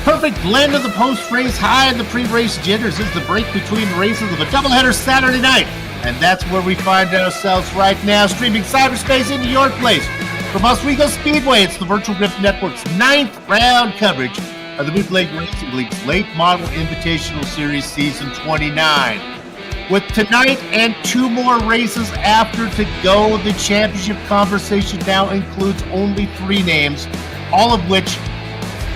perfect blend of the post-race high and the pre-race jitters is the break between races of a doubleheader Saturday night. And that's where we find ourselves right now, streaming cyberspace into your place. From Oswego Speedway, it's the Virtual Drift Network's 9th round coverage of the Bootleg Racing League's Late Model Invitational Series Season 29. With tonight and 2 more races after to go, the championship conversation now includes only 3 names, all of which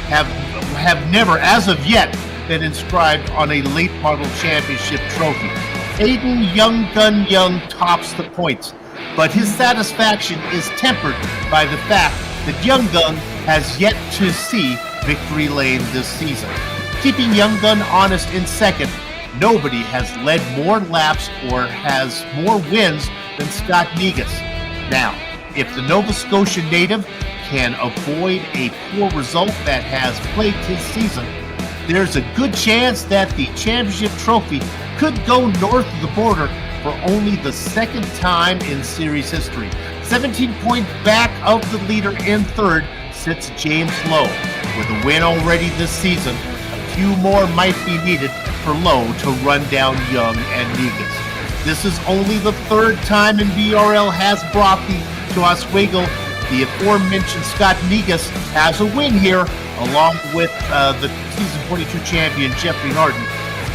have never, as of yet, been inscribed on a late model championship trophy. Aiden Young Gun Young tops the points, but his satisfaction is tempered by the fact that Young Gun has yet to see victory lane this season. Keeping Young Gun honest in second, nobody has led more laps or has more wins than Scott Negus. Now, if the Nova Scotia native can avoid a poor result that has plagued his season, there's a good chance that the championship trophy could go north of the border for only the 2nd time in series history. 17 points back of the leader in third sits James Lowe. With a win already this season, a few more might be needed for Lowe to run down Young and Negus. This is only the 3rd time in BRL has brought to Oswego. The aforementioned Scott Negus has a win here, along with the season 22 champion Jeffrey Harden,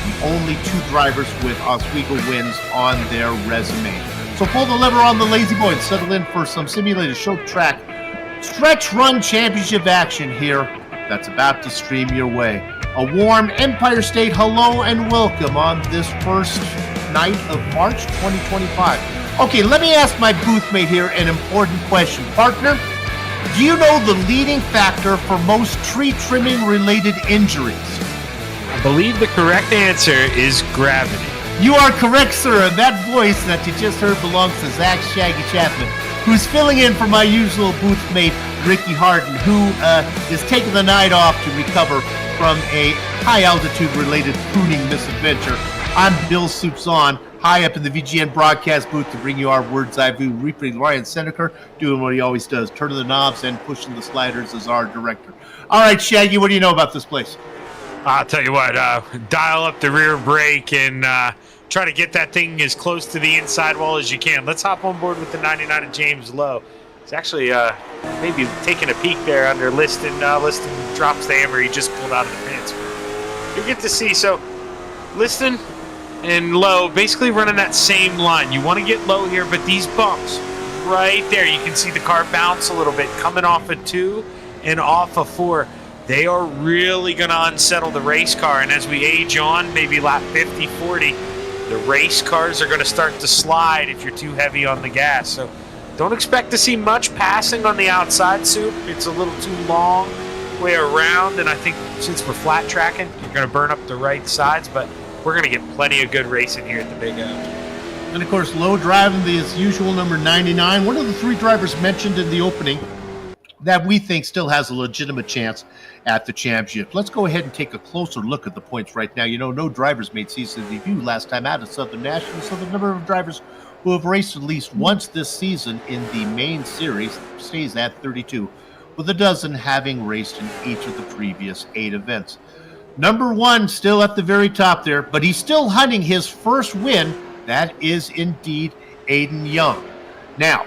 the only 2 drivers with Oswego wins on their resume. So pull the lever on the Lazy Boy and settle in for some simulated short track stretch run championship action here that's about to stream your way. A warm Empire State hello and welcome on this first night of March 2025. Okay, let me ask my booth mate here an important question. Partner, do you know the leading factor for most tree trimming related injuries? I believe the correct answer is gravity. You are correct, sir, and that voice that you just heard belongs to Zach Shaggy Chapman, who's filling in for my usual booth mate, Ricky Harden, who is taking the night off to recover from a high-altitude related pruning misadventure. I'm Bill Soups On, high up in the VGN broadcast booth to bring you our Words I View. Reaping Ryan Seneker, doing what he always does, turning the knobs and pushing the sliders as our director. All right, Shaggy, what do you know about this place? I'll tell you what, dial up the rear brake and try to get that thing as close to the inside wall as you can. Let's hop on board with the 99 of James Lowe. He's actually maybe taking a peek there under Liston. Liston drops the hammer he just pulled out of the pits. You get to see, so Liston and Lowe basically running that same line. You want to get low here, but these bumps right there, you can see the car bounce a little bit coming off of 2 and off of 4. They are really going to unsettle the race car, and as we age on, maybe lap 50, 40, the race cars are going to start to slide if you're too heavy on the gas. So don't expect to see much passing on the outside, Soup. It's a little too long way around, and I think since we're flat tracking, you're going to burn up the right sides, but we're going to get plenty of good racing here at the Big O. And of course, Lowe driving the usual number 99, one of the 3 drivers mentioned in the opening that we think still has a legitimate chance at the championship. Let's go ahead and take a closer look at the points right now. You know, no drivers made season debut last time out at Southern National, so the number of drivers who have raced at least once this season in the main series stays at 32, with a dozen having raced in each of the previous 8 events. Number 1 still at the very top there, but he's still hunting his first win. That is indeed Aiden Young. Now,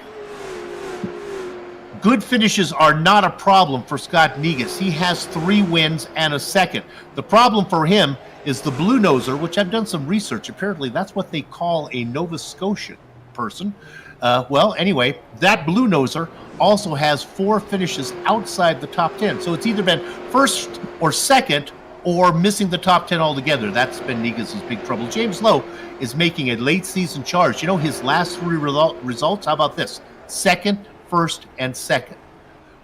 good finishes are not a problem for Scott Negus. He has 3 wins and a second. The problem for him is the Blue Noser, which I've done some research. Apparently, that's what they call a Nova Scotian person. Well, anyway, that Blue Noser also has 4 finishes outside the top 10. So it's either been first or second or missing the top 10 altogether. That's been Negus' big trouble. James Lowe is making a late season charge. You know, his last 3 results, how about this? Second, first, and second.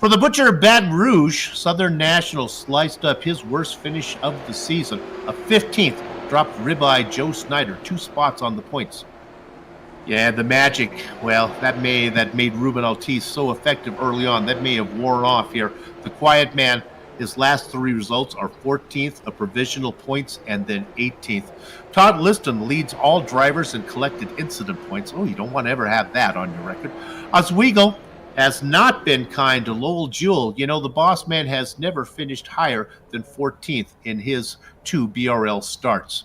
For the Butcher of Baton Rouge, Southern National sliced up his worst finish of the season. A 15th, dropped ribeye Joe Snyder 2 spots on the points. Yeah, the magic, well, that made Ruben Ortiz so effective early on, that may have worn off here. The quiet man, his last 3 results are 14th, a provisional points, and then 18th. Todd Liston leads all drivers in collected incident points. Oh, you don't want to ever have that on your record. Oswego has not been kind to Lowell Jewell. You know, the boss man has never finished higher than 14th in his 2 BRL starts.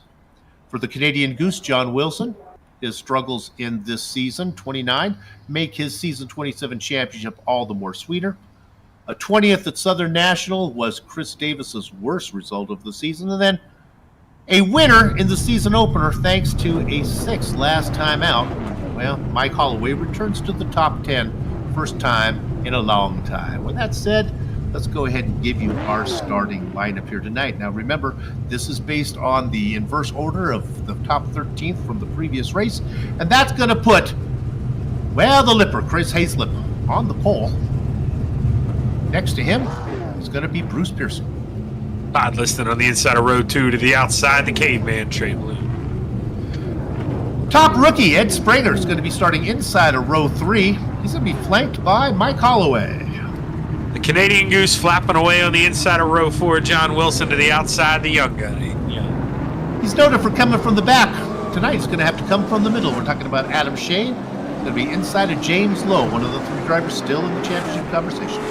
For the Canadian Goose, John Wilson, his struggles in this season, 29, make his season 27 championship all the more sweeter. A 20th at Southern National was Chris Davis's worst result of the season, and then a winner in the season opener thanks to a 6th last time out. Well, Mike Holloway returns to the top 10, first time in a long time. With that said, let's go ahead and give you our starting lineup here tonight. Now remember, this is based on the inverse order of the top 13th from the previous race, and that's going to put, well, the Lipper, Chris Hayslip, on the pole. Next to him is going to be Bruce Pearson. Todd Liston on the inside of row 2 to the outside, the Caveman, Trey Blue. Top rookie, Ed Spranger, is going to be starting inside of row 3. He's going to be flanked by Mike Holloway. The Canadian Goose flapping away on the inside of row 4, John Wilson to the outside, the young gun. He's noted for coming from the back. Tonight he's going to have to come from the middle. We're talking about Adam Shane. Going to be inside of James Lowe, one of the 3 drivers still in the championship conversation.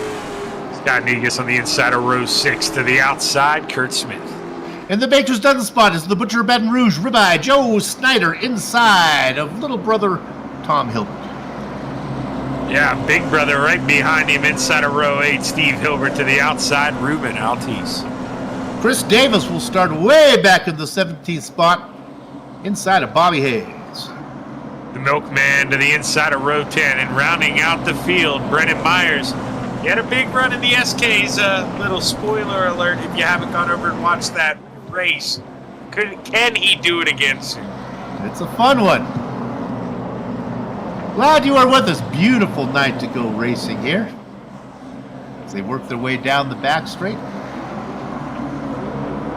Scott Negus on the inside of row 6 to the outside, Kurt Smith. In the Baker's Dozen spot is the Butcher of Baton Rouge, Ribeye Joe Snyder, inside of little brother Tom Hilbert. Yeah, big brother right behind him inside of row 8, Steve Hilbert to the outside, Ruben Altice. Chris Davis will start way back in the 17th spot, inside of Bobby Hayes. The Milkman to the inside of row 10, and rounding out the field, Brennan Myers. He had a big run in the SKs. Little spoiler alert if you haven't gone over and watched that race. Can he do it again soon? It's a fun one. Glad you are with us. Beautiful night to go racing here. As they work their way down the back straight.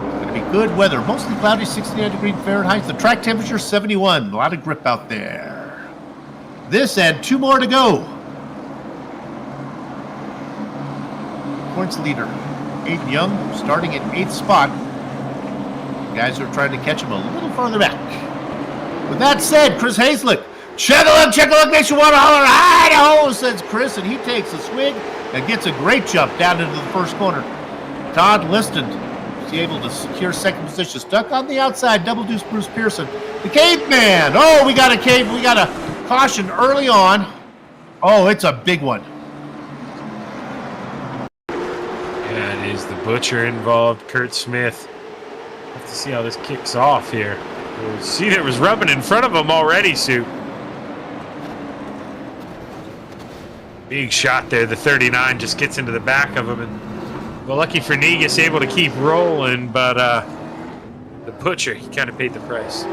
It's going to be good weather. Mostly cloudy, 69 degrees Fahrenheit. The track temperature, 71. A lot of grip out there. This and 2 more to go. Points leader, Aiden Young, starting at 8th spot. The guys are trying to catch him a little farther back. With that said, Chris Hayslip, check a look, makes you want to holler, Idaho, says Chris, and he takes a swig and gets a great jump down into the first corner. Todd Liston is able to secure second position, stuck on the outside, double deuce Bruce Pearson. The Caveman, oh, we got a caution early on. Oh, it's a big one. Is the Butcher involved, Kurt Smith. Have to see how this kicks off here. See, that was rubbing in front of him already, Sue. Big shot there. The 39 just gets into the back of him, and well, lucky for Negus, able to keep rolling, but the Butcher, he kind of paid the price.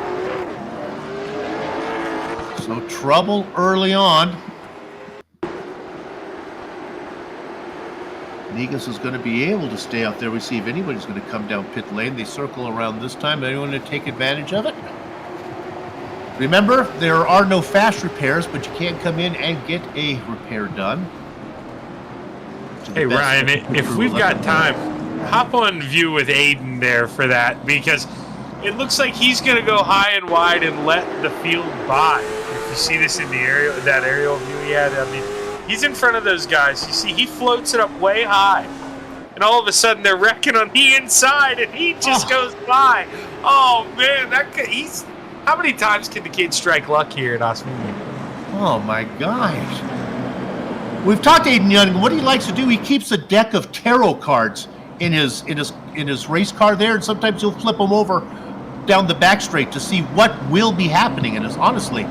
So trouble early on. Negus is going to be able to stay out there. We see if anybody's going to come down pit lane. They circle around this time. Anyone to take advantage of it? Remember, there are no fast repairs, but you can come in and get a repair done. Hey, Ryan, if we've got time, hop on view with Aiden there for that, because it looks like he's going to go high and wide and let the field by. If you see this in the aerial view he had, I mean, he's in front of those guys. You see, he floats it up way high. And all of a sudden, they're wrecking on the inside, and he just goes by. Oh, man. How many times can the kid strike luck here at Oswego? Oh, my gosh. We've talked to Aiden Young. What he likes to do, he keeps a deck of tarot cards in his race car there, and sometimes he'll flip them over down the back straight to see what will be happening. And honestly,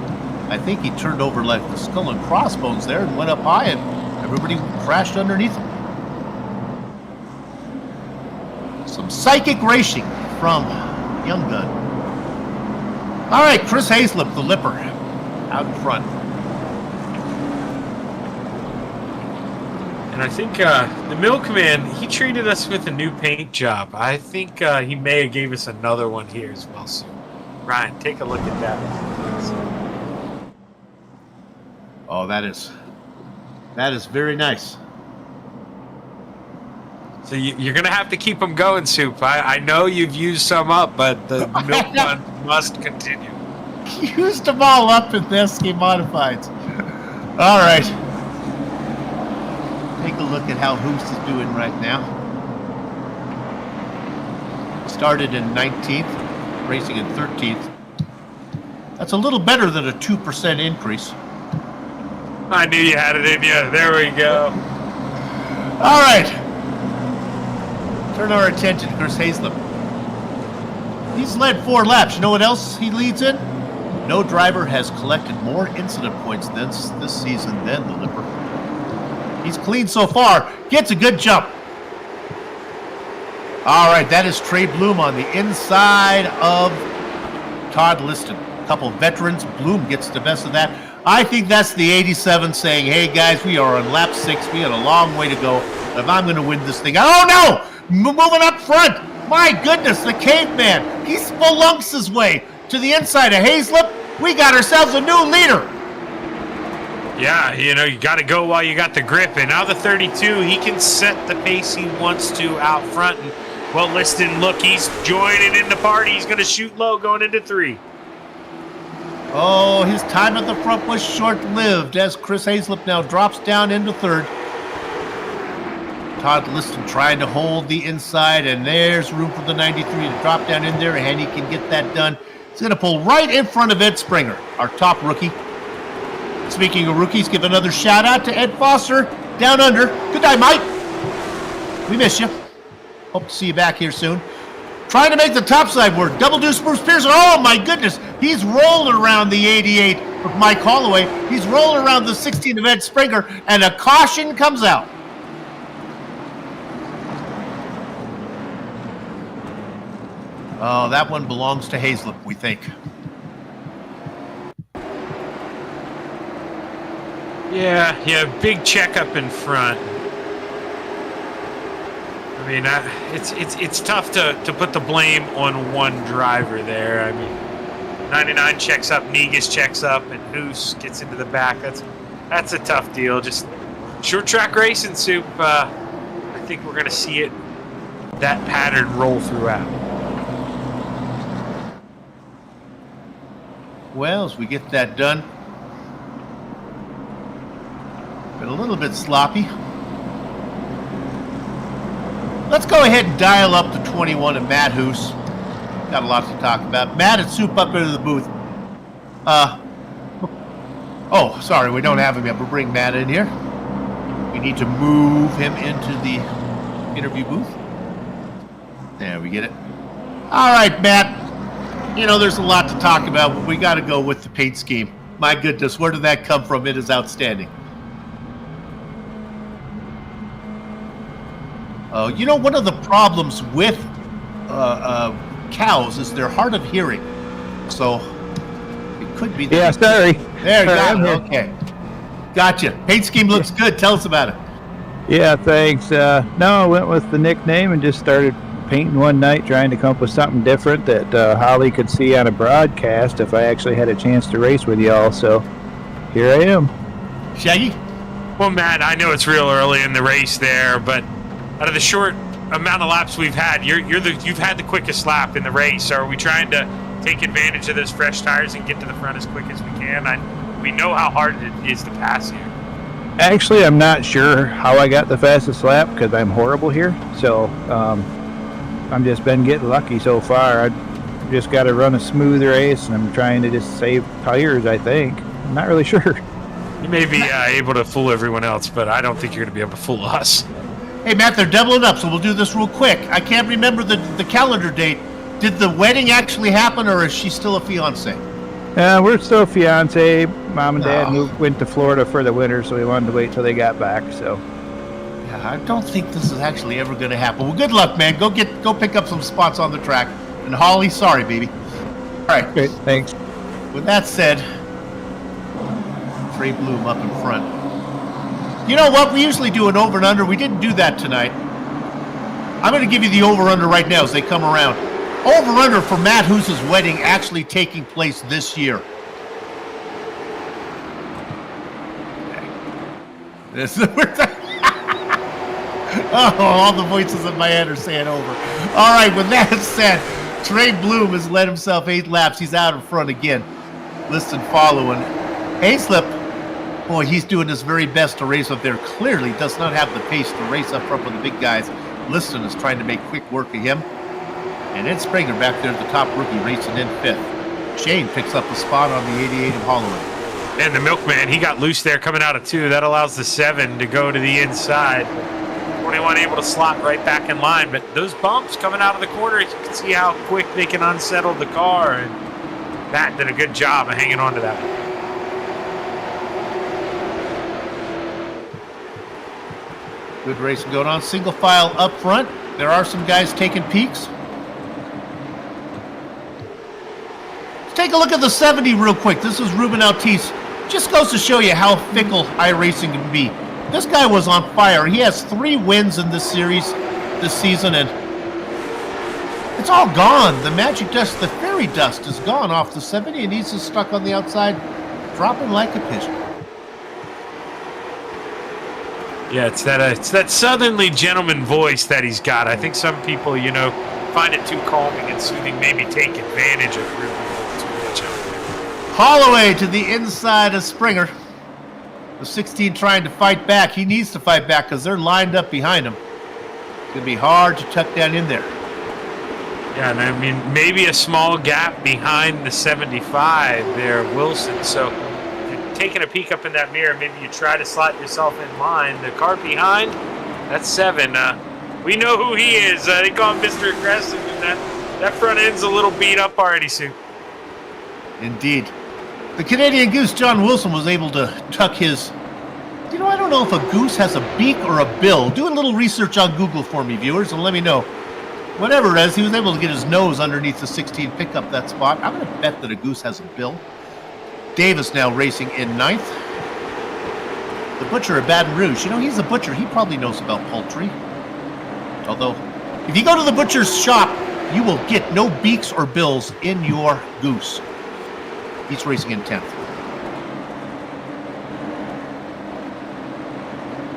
I think he turned over like the skull and crossbones there and went up high, and everybody crashed underneath him. Some psychic racing from Young Gun. All right, Chris Hayslip, the Lipper, out in front. And I think the Milkman, he treated us with a new paint job. I think he may have gave us another one here as well soon. Ryan, take a look at that. Oh, that is very nice. So you're going to have to keep them going, Soup. I know you've used some up, but the milk one must continue. Used them all up in the SK Modifieds. All right. a look at how Hoos is doing right now. Started in 19th, racing in 13th. That's a little better than a 2% increase. I knew you had it in you. There we go. All right. Turn our attention to Chris Hazlett. He's led 4 laps. You know what else he leads in? No driver has collected more incident points this season than the Lipper. He's clean so far. Gets a good jump. All right, that is Trey Bloom on the inside of Todd Liston. A couple veterans. Bloom gets the best of that. I think that's the 87 saying, hey, guys, we are on lap 6. We got a long way to go. If I'm going to win this thing. Oh, no! Moving up front. My goodness, the caveman. He spelunks his way to the inside of Hazlett. We got ourselves a new leader. Yeah, you know, you got to go while you got the grip. And now the 32, he can set the pace he wants to out front. And, well, Liston, look, he's joining in the party. He's going to shoot low going into 3. Oh, his time at the front was short-lived as Chris Hazlett now drops down into 3rd. Todd Liston trying to hold the inside, and there's room for the 93 to drop down in there, and he can get that done. He's going to pull right in front of Ed Springer, our top rookie. Speaking of rookies, give another shout-out to Ed Foster, down under. Good night, Mike. We miss you. Hope to see you back here soon. Trying to make the topside work. Double deuce Bruce Pearson. Oh, my goodness. He's rolling around the 88 of Mike Holloway. He's rolling around the 16 of Ed Springer, and a caution comes out. Oh, that one belongs to Hazlett, we think. Yeah, big check up in front. I mean, it's tough to put the blame on one driver there. I mean, 99 checks up, Negus checks up, and Hoos gets into the back. That's a tough deal. Just short track racing, Soup. I think we're going to see that pattern roll throughout. Well, as we get that done, been a little bit sloppy. Let's go ahead and dial up to 21 and Matt Hoos. Got a lot to talk about. Matt and Soup up into the booth. Oh, sorry, we don't have him yet. We'll bring Matt in here. We need to move him into the interview booth. There, we get it. All right, Matt. You know, there's a lot to talk about, but we got to go with the paint scheme. My goodness, where did that come from? It is outstanding. You know, one of the problems with cows is they're hard of hearing. So it could be. Yeah, sorry. There, got it. Okay. Gotcha. Paint scheme looks good. Tell us about it. Yeah, thanks. No, I went with the nickname and just started painting one night, trying to come up with something different that Holly could see on a broadcast if I actually had a chance to race with y'all. So here I am. Shaggy? Well, Matt, I know it's real early in the race there, but out of the short amount of laps we've had, you've had the quickest lap in the race. Are we trying to take advantage of those fresh tires and get to the front as quick as we can? We know how hard it is to pass here. Actually, I'm not sure how I got the fastest lap because I'm horrible here. So I'm just been getting lucky so far. I just got to run a smooth race, and I'm trying to just save tires, I think. I'm not really sure. You may be able to fool everyone else, but I don't think you're going to be able to fool us. Hey, Matt, they're doubling up, so we'll do this real quick. I can't remember the calendar date. Did the wedding actually happen, or is she still a fiancé? We're still fiance. Mom and Dad went to Florida for the winter, so we wanted to wait till they got back. So, yeah, I don't think this is actually ever going to happen. Well, good luck, man. Go pick up some spots on the track. And Holly, sorry, baby. All right. Great, thanks. With that said, Trey Bloom up in front. You know what? We usually do an over and under. We didn't do that tonight. I'm going to give you the over under right now as they come around. Over under for Matt Hoos's wedding actually taking place this year. This is all the voices in my head are saying over. All right, with that said, Trey Bloom has led himself 8 laps. He's out in front again. Liston following. Hazlett Boy, he's doing his very best to race up there. Clearly does not have the pace to race up front with the big guys. Liston is trying to make quick work of him. And Ed Springer back there at the top rookie racing in 5th. Shane picks up the spot on the 88 of Holloway. And the Milkman, he got loose there coming out of 2. That allows the 7 to go to the inside. 21 able to slot right back in line. But those bumps coming out of the corner, you can see how quick they can unsettle the car. And Matt did a good job of hanging on to that. Good racing going on. Single file up front. There are some guys taking peeks. Let's take a look at the 70 real quick. This is Ruben Altice. Just goes to show you how fickle iRacing can be. This guy was on fire. He has 3 wins in this series this season, and it's all gone. The magic dust, the fairy dust is gone off the 70, and he's just stuck on the outside, dropping like a pigeon. Yeah, it's that southernly gentleman voice that he's got. I think some people, find it too calming and soothing, maybe take advantage of Ruben too much out there. Holloway to the inside of Springer. The 16 trying to fight back. He needs to fight back because they're lined up behind him. It's going to be hard to tuck down in there. Yeah, and I mean, maybe a small gap behind the 75 there, Wilson. So if you're taking a peek up in that mirror, maybe you try to slot yourself in line. The car behind, that's 7. We know who he is. They call him Mr. Aggressive, and that front end's a little beat up already, Sue. Indeed. The Canadian Goose, John Wilson, was able to tuck his... I don't know if a goose has a beak or a bill. Do a little research on Google for me, viewers, and let me know. Whatever it is, he was able to get his nose underneath the 16, pick up that spot. I'm going to bet that a goose has a bill. Davis now racing in 9th. The butcher of Baton Rouge. He's a butcher. He probably knows about poultry. Although, if you go to the butcher's shop, you will get no beaks or bills in your goose. He's racing in 10th.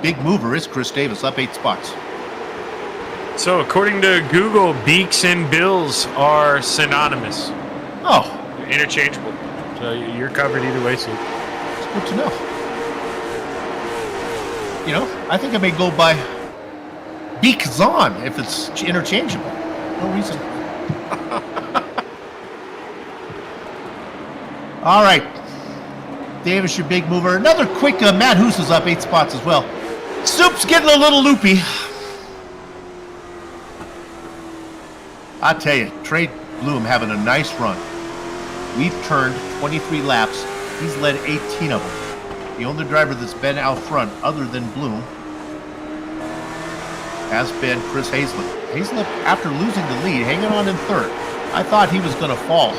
Big mover is Chris Davis, up 8 spots. So according to Google, beaks and bills are synonymous. Oh. They're interchangeable. So you're covered either way, Sue. It's good to know. I think I may go by beaks on if it's interchangeable. No reason. All right. Davis, your big mover. Another quick, Matt Hoos is up 8 spots as well. Soup's getting a little loopy. I tell you, Trey Bloom having a nice run. We've turned 23 laps. He's led 18 of them. The only driver that's been out front, other than Bloom, has been Chris Hazlett. Hazlett, after losing the lead, hanging on in 3rd. I thought he was going to fall.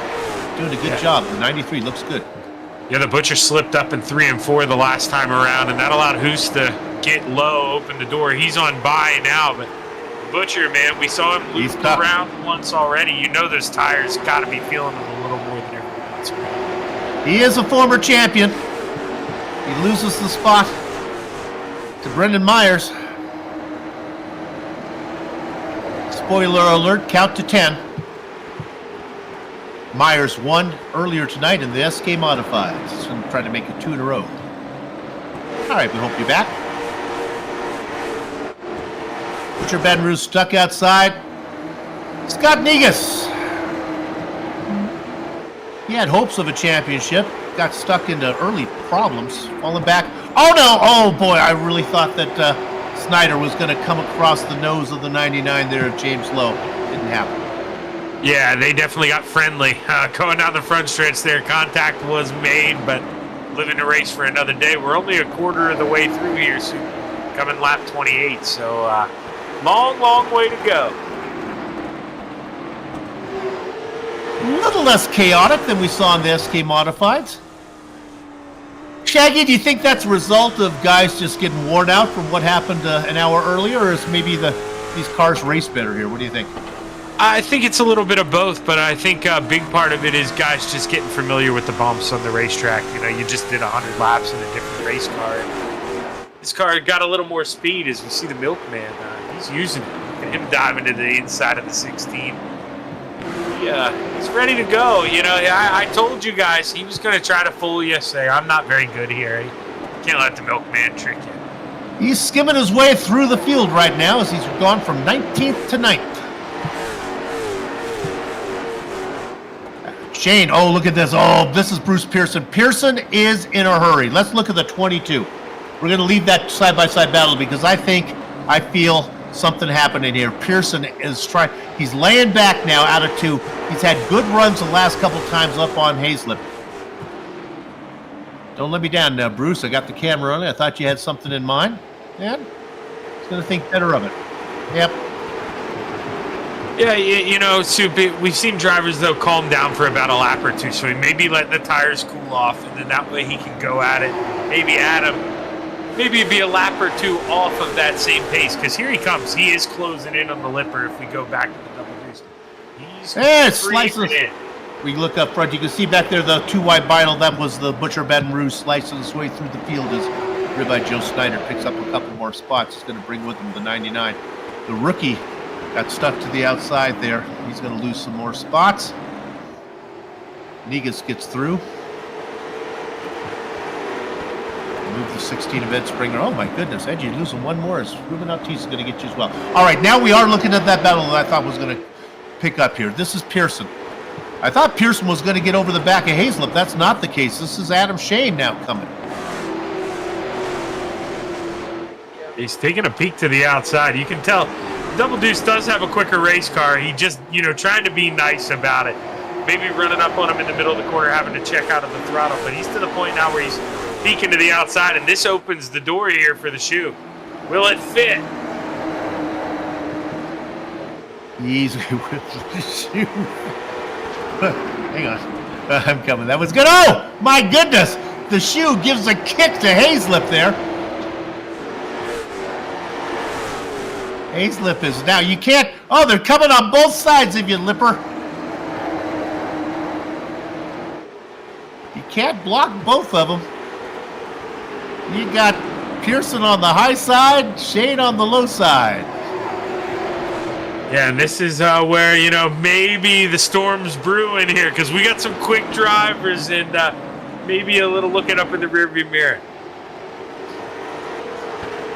Doing a good job. The 93 looks good. Yeah, the butcher slipped up in 3 and 4 the last time around, and that allowed Hoos to get low, open the door. He's on bye now, but Butcher, man, we saw him loop around once already. Those tires got to be feeling them a little more than everyone else. He is a former champion. He loses the spot to Brendan Myers. Spoiler alert, count to 10. Myers won earlier tonight in the SK Modifieds. He's going to try to make it 2 in a row. All right, we hope you're back. Butcher Baton Rouge stuck outside. Scott Negus. He had hopes of a championship. Got stuck into early problems. Falling back. Oh, no. Oh, boy. I really thought that Snyder was going to come across the nose of the 99 there of James Lowe. Didn't happen. Yeah, they definitely got friendly. Going down the front stretch there, contact was made, but living the race for another day. We're only a quarter of the way through here, so coming lap 28, so long, long way to go. A little less chaotic than we saw in the SK Modifieds. Shaggy, do you think that's a result of guys just getting worn out from what happened an hour earlier, or is maybe these cars race better here? What do you think? I think it's a little bit of both, but I think a big part of it is guys just getting familiar with the bumps on the racetrack. You just did 100 laps in a different race car. This car got a little more speed, as we see the Milkman. He's using it. Look at him diving to the inside of the 16. He's ready to go. I told you guys he was going to try to fool you, say, I'm not very good here. Can't let the milkman trick you. He's skimming his way through the field right now as he's gone from 19th to 9th. Shane, oh, look at this. Oh, this is Bruce Pearson. Pearson is in a hurry. Let's look at the 22. We're going to leave that side-by-side battle because I feel something happening here. Pearson is trying. He's laying back now out of 2. He's had good runs the last couple times up on Hazlip. Don't let me down now, Bruce. I got the camera on it. I thought you had something in mind. Yeah, he's going to think better of it. Yep. Yeah, you know, Soup, we've seen drivers, though, calm down for about a lap or 2, so he may be letting the tires cool off, and then that way he can go at it. Maybe it'd be a lap or 2 off of that same pace, because here he comes. He is closing in on the lipper if we go back to the double boost. He's slices in. We look up front. You can see back there the 2-wide vinyl. That was the Butcher Baton Rouge slicing his way through the field as Ribeye Joe Snyder picks up a couple more spots. He's going to bring with him the 99. The rookie got stuck to the outside there. He's going to lose some more spots. Negus gets through. Move the 16 event Springer. Oh my goodness, Ed, you're losing one more. As Ruben Ortiz is going to get you as well. All right, now we are looking at that battle that I thought was going to pick up here. This is Pearson. I thought Pearson was going to get over the back of Hazlip. That's not the case. This is Adam Shane now coming. He's taking a peek to the outside. You can tell Double Deuce does have a quicker race car. He just, trying to be nice about it. Maybe running up on him in the middle of the corner, having to check out of the throttle. But he's to the point now where he's peeking to the outside, and this opens the door here for the shoe. Will it fit? Easy with the shoe. Hang on. I'm coming. That was good. Oh, my goodness. The shoe gives a kick to Hazlip there. Hazlip is now. You can't. Oh, they're coming on both sides of you, Lipper. You can't block both of them. You got Pearson on the high side, Shane on the low side. Yeah, and this is where, maybe the storm's brewing here because we got some quick drivers and maybe a little looking up in the rearview mirror.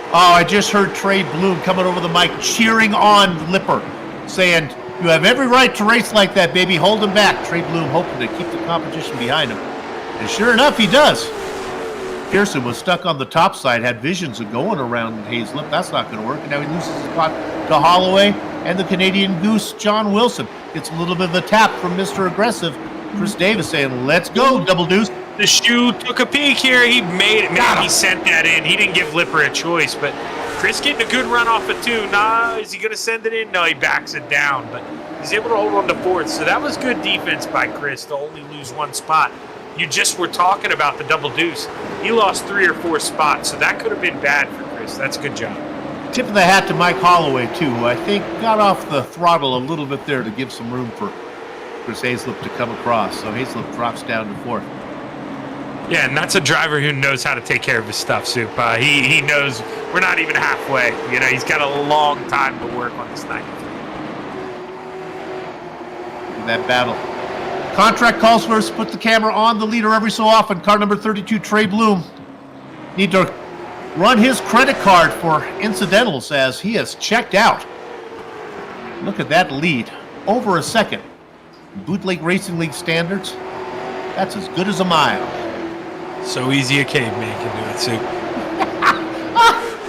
Oh, I just heard Trey Bloom coming over the mic cheering on Lipper, saying, "You have every right to race like that, baby. Hold him back." Trey Bloom hoping to keep the competition behind him. And sure enough, he does. Pearson was stuck on the top side, had visions of going around Hazlip. That's not going to work. And now he loses his spot to Holloway and the Canadian Goose, John Wilson. Gets a little bit of a tap from Mr. Aggressive. Chris Davis saying, "Let's go, Double Deuce." The shoe took a peek here. He made it. Man, he sent that in. He didn't give Lipper a choice, but Chris getting a good run off of 2. Nah, is he going to send it in? No, he backs it down, but he's able to hold on to 4th. So that was good defense by Chris to only lose 1 spot. You just were talking about the Double Deuce. He lost 3 or 4 spots, so that could have been bad for Chris. That's a good job. Tip of the hat to Mike Holloway, too, who I think got off the throttle a little bit there to give some room for Chris Hazlip to come across. So Hazlip drops down to 4th. Yeah, and that's a driver who knows how to take care of his stuff, Soup. He knows we're not even halfway. He's got a long time to work on this 93. That battle. Contract calls for us to put the camera on the leader every so often. Car number 32, Trey Bloom. Need to run his credit card for incidentals as he has checked out. Look at that lead. Over a second. Bootleg Racing League standards. That's as good as a mile. So easy a caveman can do it, Soup.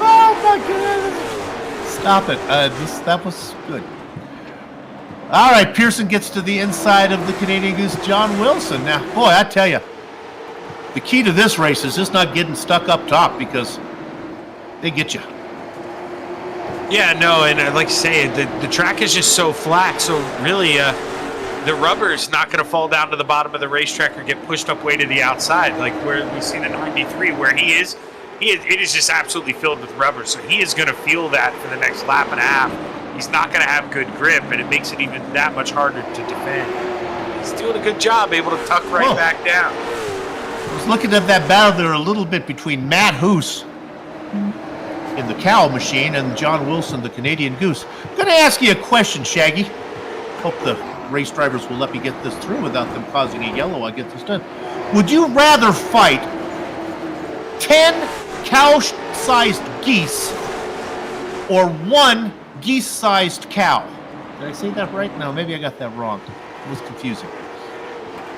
Oh my goodness. Stop it. That was good. All right, Pearson gets to the inside of the Canadian Goose, John Wilson. Now, boy, I tell you, the key to this race is just not getting stuck up top because they get you. Yeah, no, and like I say, the track is just so flat, so really the rubber is not going to fall down to the bottom of the racetrack or get pushed up way to the outside, like where we see the 93, where it is just absolutely filled with rubber, so he is going to feel that for the next lap and a half. He's not going to have good grip, and it makes it even that much harder to defend. He's doing a good job, able to tuck right back down. I was looking at that battle there a little bit between Matt Hoos in the cow machine and John Wilson, the Canadian Goose. I'm going to ask you a question, Shaggy. Hope the race drivers will let me get this through without them causing a yellow. I'll get this done. Would you rather fight 10 cow-sized geese or 1 geese-sized cow? Did I say that right? No, maybe I got that wrong. It was confusing.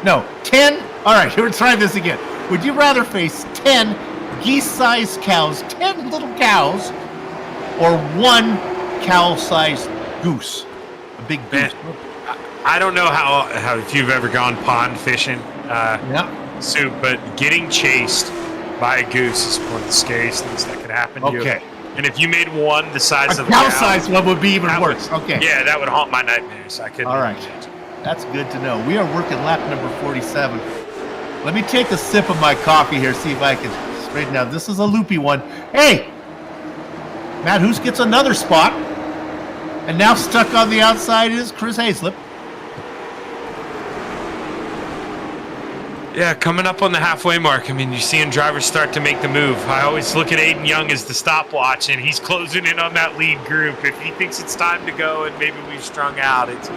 No, 10. All right, we're trying this again. Would you rather face 10 geese-sized cows, 10 little cows, or 1 cow-sized goose? A big goose. Man, I don't know how if you've ever gone pond fishing, Soup, but getting chased by a goose is one of the scariest things that could happen to you. Okay. And if you made one the size of a cow-sized one would be even worse. Okay. Yeah, that would haunt my nightmares. I couldn't. All right. That's good to know. We are working lap number 47. Let me take a sip of my coffee here, see if I can straighten out. This is a loopy one. Hey! Matt Hoos gets another spot. And now stuck on the outside is Chris Hayslip. Yeah, coming up on the halfway mark. I mean, you're seeing drivers start to make the move. I always look at Aiden Young as the stopwatch, and he's closing in on that lead group. If he thinks it's time to go and maybe we've strung out, it's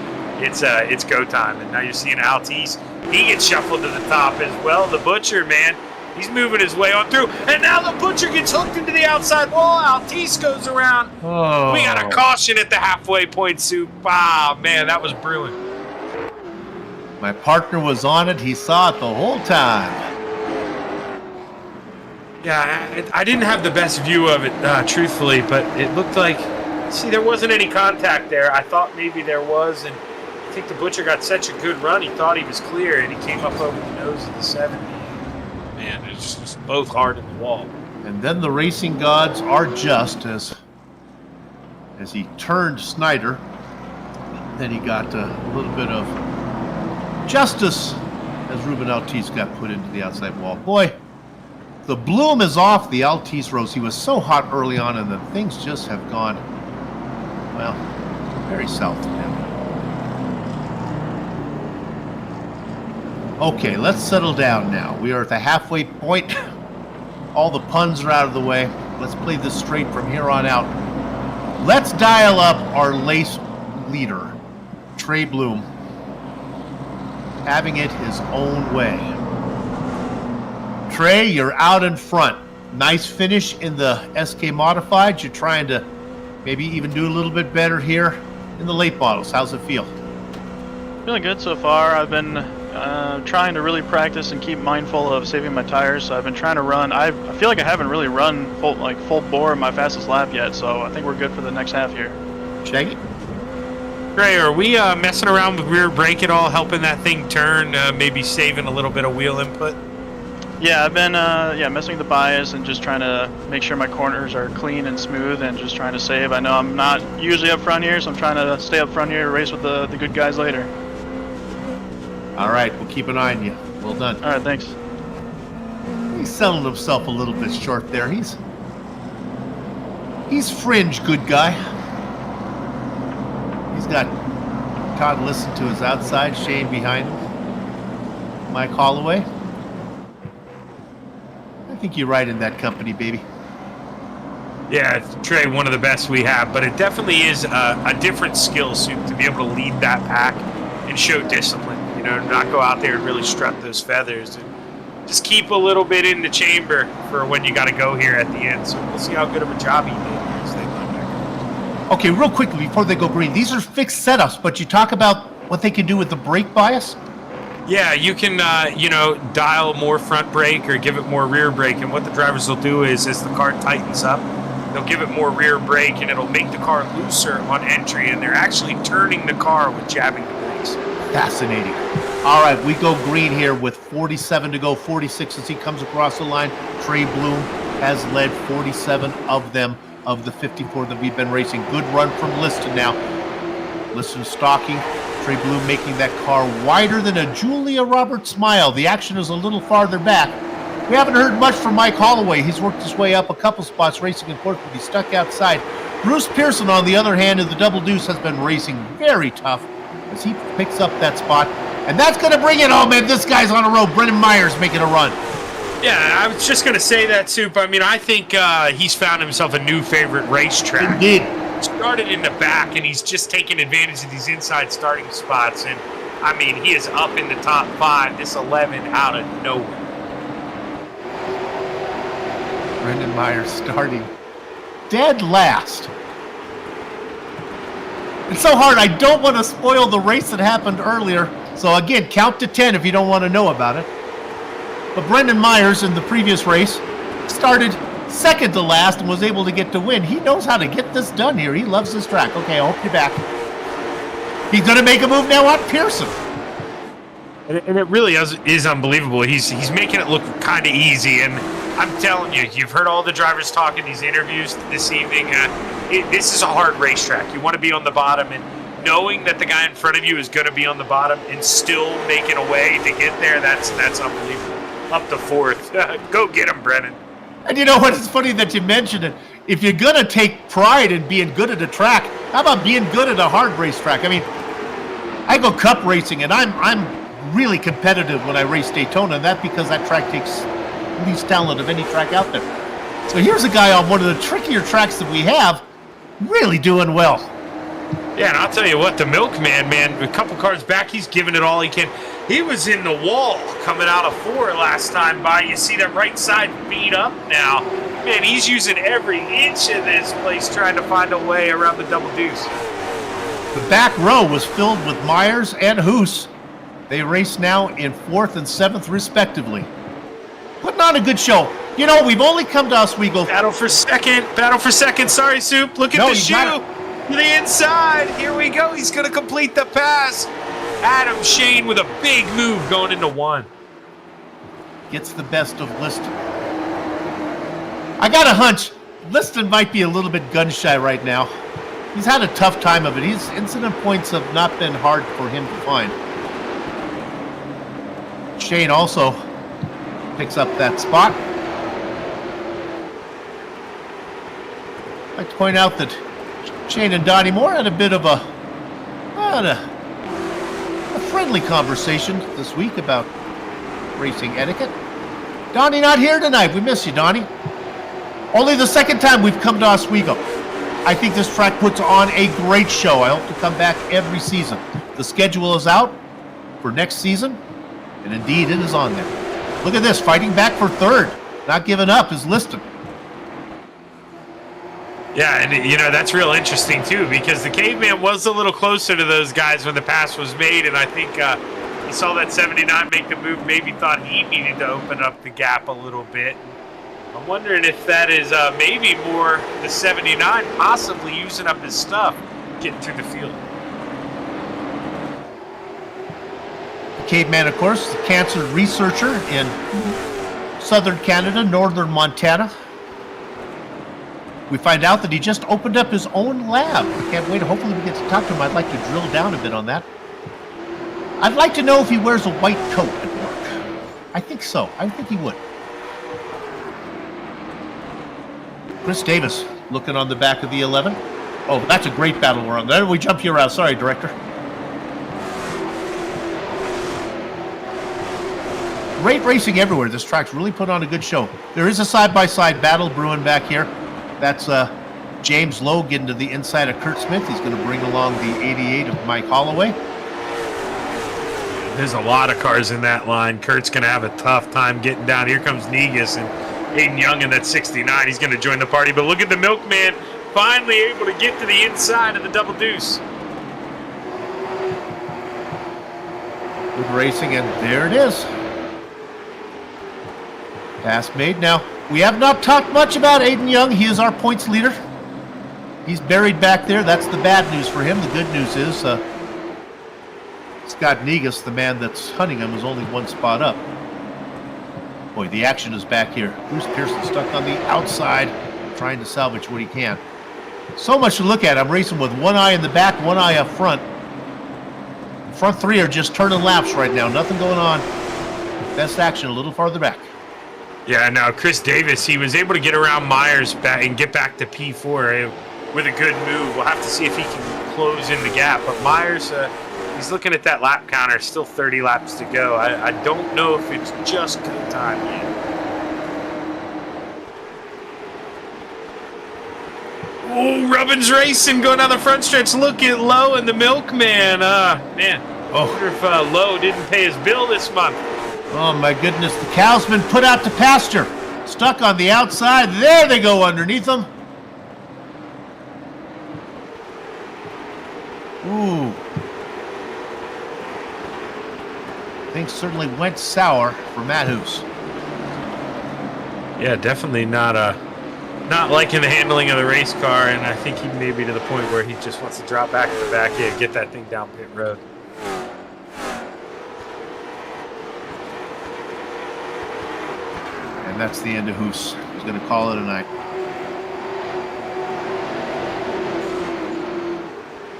go time. And now you're seeing Altice. He gets shuffled to the top as well. The Butcher, man, he's moving his way on through. And now the Butcher gets hooked into the outside wall. Altice goes around. Oh. We got a caution at the halfway point, Soup. Wow, man, that was brewing. My partner was on it. He saw it the whole time. Yeah, I didn't have the best view of it, truthfully, but it looked like, see, there wasn't any contact there. I thought maybe there was, and I think the Butcher got such a good run, he thought he was clear, and he came up over the nose of the 70. Man, it's just both hard in the wall. And then the racing gods are just as he turned Snyder. Then he got a little bit of justice as Ruben Altice got put into the outside wall. Boy, the bloom is off the Altice Rose. He was so hot early on, and then things just have gone, well, very south to him. Okay, let's settle down now. We are at the halfway point. All the puns are out of the way. Let's play this straight from here on out. Let's dial up our lace leader, Trey Bloom, having it his own way. Trey, you're out in front. Nice finish in the SK Modified. You're trying to maybe even do a little bit better here in the late models. How's it feel? Feeling good so far. I've been trying to really practice and keep mindful of saving my tires. So I've been trying to run. I feel like I haven't really run full bore in my fastest lap yet. So I think we're good for the next half here. Shaggy? Trey, are we messing around with rear brake at all, helping that thing turn, maybe saving a little bit of wheel input? Yeah, I've been messing with the bias and just trying to make sure my corners are clean and smooth and just trying to save. I know I'm not usually up front here, so I'm trying to stay up front here to race with the good guys later. All right, we'll keep an eye on you. Well done. All right, thanks. He's selling himself a little bit short there. He's fringe good guy. He's got Todd Listen to his outside, Shane behind him, Mike Holloway. I think you're right in that company, baby. Yeah, Trey, one of the best we have, but it definitely is a different skill suit to be able to lead that pack and show discipline. You know, not go out there and really strut those feathers and just keep a little bit in the chamber for when you got to go here at the end. So we'll see how good of a job he did as they come back. Okay, real quickly before they go green, these are fixed setups, but you talk about what they can do with the brake bias? Yeah, you can, dial more front brake or give it more rear brake. And what the drivers will do is, as the car tightens up, they'll give it more rear brake, and it'll make the car looser on entry. And they're actually turning the car with jabbing the brakes. Fascinating. All right, we go green here with 47 to go, 46 as he comes across the line. Trey Bloom has led 47 of them, of the 54 that we've been racing. Good run from Liston now. Liston stalking. Trey Bloom making that car wider than a Julia Roberts smile. The action is a little farther back. We haven't heard much from Mike Holloway. He's worked his way up a couple spots racing in fourth, but he's stuck outside. Bruce Pearson, on the other hand, in the Double Deuce, has been racing very tough as he picks up that spot. And that's going to bring it home, man. This guy's on a roll. Brendan Myers making a run. Yeah, I was just going to say that, Soup. I mean, I think he's found himself a new favorite racetrack. Indeed. Started in the back, and he's just taking advantage of these inside starting spots. And, I mean, he is up in the top 5, this 11 out of nowhere. Brendan Myers starting dead last. It's so hard. I don't want to spoil the race that happened earlier. So again, count to 10 if you don't want to know about it. But Brendan Myers in the previous race started second to last and was able to get to win. He knows how to get this done here. He loves this track. Okay, I hope you're back. He's going to make a move now on Pearson. And it really is unbelievable. He's making it look kind of easy. And I'm telling you, you've heard all the drivers talk in these interviews this evening. This is a hard racetrack. You want to be on the bottom, and knowing that the guy in front of you is going to be on the bottom and still making a way to get there, that's unbelievable. Up to fourth. Go get him, Brennan. And you know what? It's funny that you mentioned it. If you're going to take pride in being good at a track, how about being good at a hard racetrack? I mean, I go cup racing, and I'm really competitive when I race Daytona, and that's because that track takes the least talent of any track out there. So here's a guy on one of the trickier tracks that we have, really doing well. Yeah, and I'll tell you what, the Milkman, man, a couple cars back, he's giving it all he can. He was in the wall coming out of 4 last time by. You see that right side beat up now. Man, he's using every inch of this place trying to find a way around the double deuce. The back row was filled with Myers and Hoos. They race now in 4th and 7th, respectively. Putting on a good show. You know, we've only come to Oswego. Battle for second. Sorry, Soup. Look at the shoe. To the inside. Here we go. He's going to complete the pass. Adam Shane with a big move going into 1. Gets the best of Liston. I got a hunch Liston might be a little bit gun shy right now. He's had a tough time of it. His incident points have not been hard for him to find. Shane also picks up that spot. I'd like to point out that Shane and Donnie Moore had a bit of a friendly conversation this week about racing etiquette. Donnie not here tonight. We miss you, Donnie. Only the second time we've come to Oswego. I think this track puts on a great show. I hope to come back every season. The schedule is out for next season, and indeed it is on there. Look at this, fighting back for 3rd. Not giving up is Liston. Yeah, and you know, that's real interesting too, because the Caveman was a little closer to those guys when the pass was made, and I think he saw that 79 make the move, maybe thought he needed to open up the gap a little bit. I'm wondering if that is maybe more the 79 possibly using up his stuff, getting through the field. The Caveman, of course, the cancer researcher in southern Canada, northern Montana. We find out that he just opened up his own lab. I can't wait. Hopefully we get to talk to him. I'd like to drill down a bit on that. I'd like to know if he wears a white coat at work. I think so. I think he would. Chris Davis looking on the back of the 11. Oh, that's a great battle we're on. There we jump you around. Sorry, Director. Great racing everywhere. This track's really put on a good show. There is a side-by-side battle brewing back here. That's James Lowe getting to the inside of Kurt Smith. He's going to bring along the 88 of Mike Holloway. There's a lot of cars in that line. Kurt's going to have a tough time getting down. Here comes Negus and Aiden Young in that 69. He's going to join the party. But look at the Milkman finally able to get to the inside of the double deuce. Good racing, and there it is. Pass made. Now, we have not talked much about Aiden Young. He is our points leader. He's buried back there. That's the bad news for him. The good news is Scott Negus, the man that's hunting him, is only 1 spot up. Boy, the action is back here. Bruce Pearson stuck on the outside, trying to salvage what he can. So much to look at. I'm racing with one eye in the back, one eye up front. The front 3 are just turning laps right now. Nothing going on. Best action a little farther back. Yeah, now Chris Davis, he was able to get around Myers back and get back to P4 with a good move. We'll have to see if he can close in the gap. But Myers, he's looking at that lap counter, still 30 laps to go. I don't know if it's just good time yet. Oh, Rubbins Racing going down the front stretch. Look at Lowe and the Milkman. Man, I wonder if Lowe didn't pay his bill this month. Oh my goodness, the cow's been put out to pasture. Stuck on the outside. There they go underneath them. Ooh. Things certainly went sour for Matt Hoos. Yeah, definitely not liking the handling of the race car, and I think he may be to the point where he just wants to drop back in the back end, get that thing down pit road. And that's the end of Hoos. He's going to call it a night.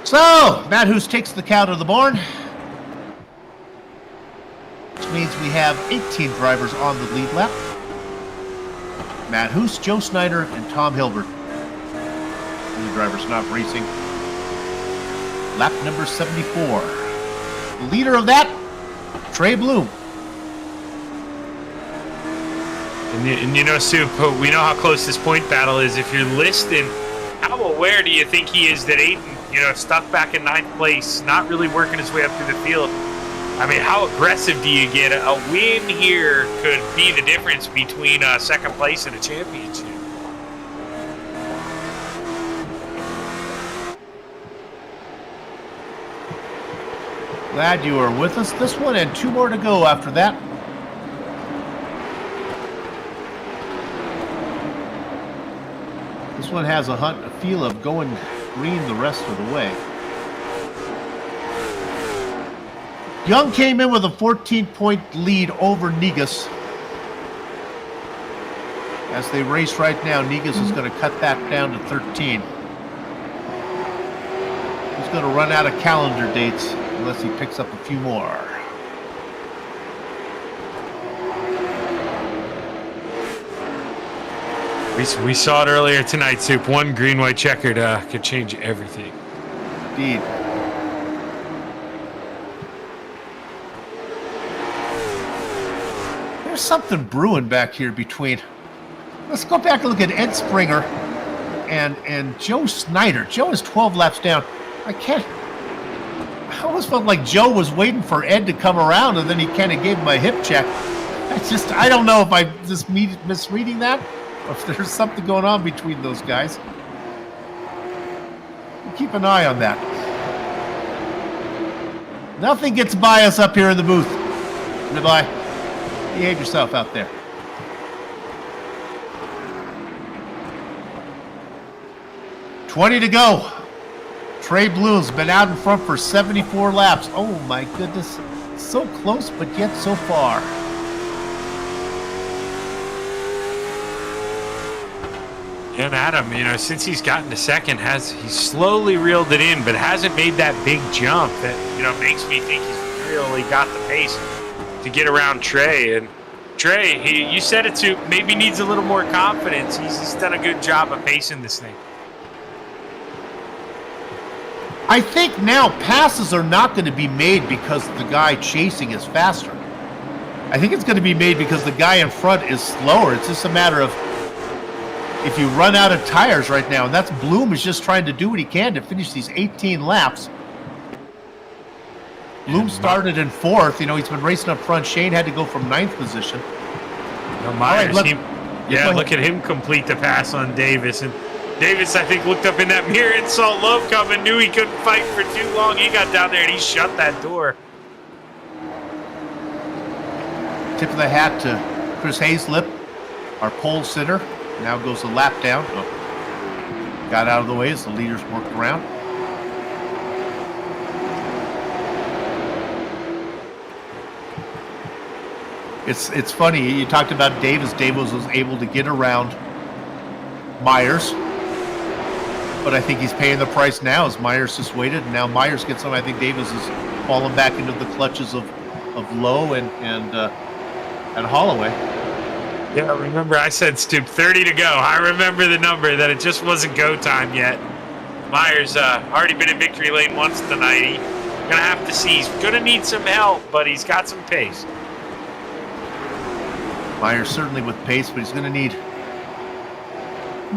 So, Matt Hoos takes the count of the board, which means we have 18 drivers on the lead lap. Matt Hoos, Joe Snyder, and Tom Hilbert. And the drivers not racing. Lap number 74. The leader of that, Trey Bloom. And you know, Soup, we know how close this point battle is. If you're listening, how aware do you think he is that Aiden, stuck back in 9th place, not really working his way up through the field? I mean, how aggressive do you get? A win here could be the difference between second place and a championship. Glad you are with us. This one and 2 more to go after that. This one has a feel of going green the rest of the way. Young came in with a 14-point lead over Negus. As they race right now, Negus is going to cut that down to 13. He's going to run out of calendar dates unless he picks up a few more. We saw it earlier tonight, Soup. One green-white checkered could change everything. Indeed. There's something brewing back here between. Let's go back and look at Ed Springer and Joe Snyder. Joe is 12 laps down. I almost felt like Joe was waiting for Ed to come around, and then he kind of gave him a hip check. I don't know if I'm just misreading that, or if there's something going on between those guys. Keep an eye on that. Nothing gets by us up here in the booth. Goodbye. Behave yourself out there. $20 to go. Trey Bloom's been out in front for 74 laps. Oh my goodness. So close, but yet so far. And Adam, since he's gotten to second, he's slowly reeled it in, but hasn't made that big jump that, makes me think he's really got the pace to get around Trey. And Trey, you said it too, maybe needs a little more confidence. He's done a good job of pacing this thing. I think now passes are not going to be made because the guy chasing is faster. I think it's going to be made because the guy in front is slower. It's just a matter of if you run out of tires right now, and that's Bloom is just trying to do what he can to finish these 18 laps. Bloom started in 4th. He's been racing up front. Shane had to go from 9th position. Myers, look at him complete the pass on Davis. And Davis, I think, looked up in that mirror and saw Love coming, knew he couldn't fight for too long. He got down there and he shut that door. Tip of the hat to Chris Hazlip, our pole sitter. Now goes a lap down. Oh, got out of the way as the leaders worked around. It's funny. You talked about Davis. Davis was able to get around Myers, but I think he's paying the price now as Myers just waited, and now Myers gets him. I think Davis is falling back into the clutches of Lowe and Holloway. Yeah, remember I said, Stoop, 30 to go. I remember the number, that it just wasn't go time yet. Myers already been in victory lane once tonight. He's going to have to see. He's going to need some help, but he's got some pace. Myers certainly with pace, but he's going to need